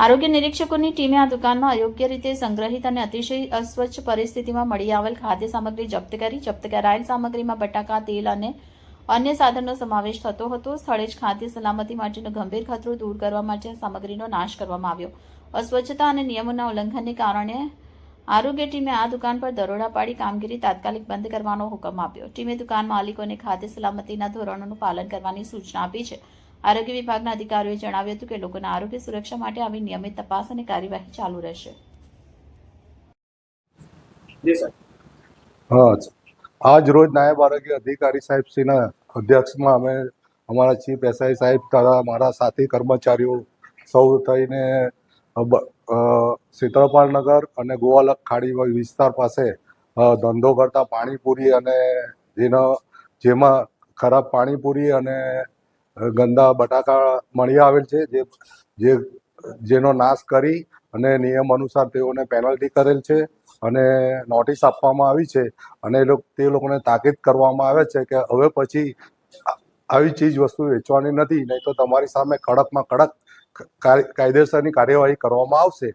આરોગ્ય નિરીક્ષકોની ટીમે આ દુકાનમાં અયોગ્ય રીતે સંગ્રહિત અને અતિશય અસ્વચ્છ પરિસ્થિતિમાં મળી આવેલ ખાદ્ય સામગ્રી જપ્ત કરી. જપ્ત કરાયેલ સામગ્રીમાં બટાકા, તેલ અને અન્ય સાધનનો સમાવેશ થતો હતો. સ્થળે જ ખાદ્ય સલામતી માટેનો ગંભીર ખતરો દૂર કરવા માટે આ સામગ્રીનો નાશ કરવામાં આવ્યો. અસ્વચ્છતા અને નિયમોના ઉલ્લંઘનને કારણે આરોગ્ય ટીમે આ દુકાન પર દરોડા પાડી કામગીરી તાત્કાલિક બંધ કરવાનો હુકમ આપ્યો. ટીમે દુકાન માલિકોને ખાદ્ય સલામતીના ધોરણોનું પાલન કરવાની સૂચના આપી છે. આરોગ્ય વિભાગના અધિકારીઓએ જણાવ્યું હતું કે લોકોના આરોગ્ય સુરક્ષા માટે આવી નિયમિત તપાસ અને કાર્યવાહી ચાલુ રહેશે. આજ રોજ નાયબ આરોગ્ય અધિકારી સાહેબશ્રીના અધ્યક્ષમાં અમે અમારા ચીફ એસઆઈ સાહેબ તથા મારા સાથી કર્મચારીઓ સૌ થઈને સીતળપાલનગર અને ગોવાલક ખાડી વિસ્તાર પાસે ધંધો કરતા પાણીપુરી અને જેમાં ખરાબ પાણીપુરી અને ગંદા બટાકા મળી આવેલ છે, જેનો નાશ કરી અને નિયમ અનુસાર તેઓને પેનલ્ટી કરેલ છે અને નોટિસ આપવામાં આવી છે અને તે લોકોને તાકીદ કરવામાં આવે છે કે હવે પછી આવી ચીજ વસ્તુ વેચવાની નથી, નહીં તો તમારી સામે કડકમાં કડક કાયદેસરની કાર્યવાહી કરવામાં આવશે.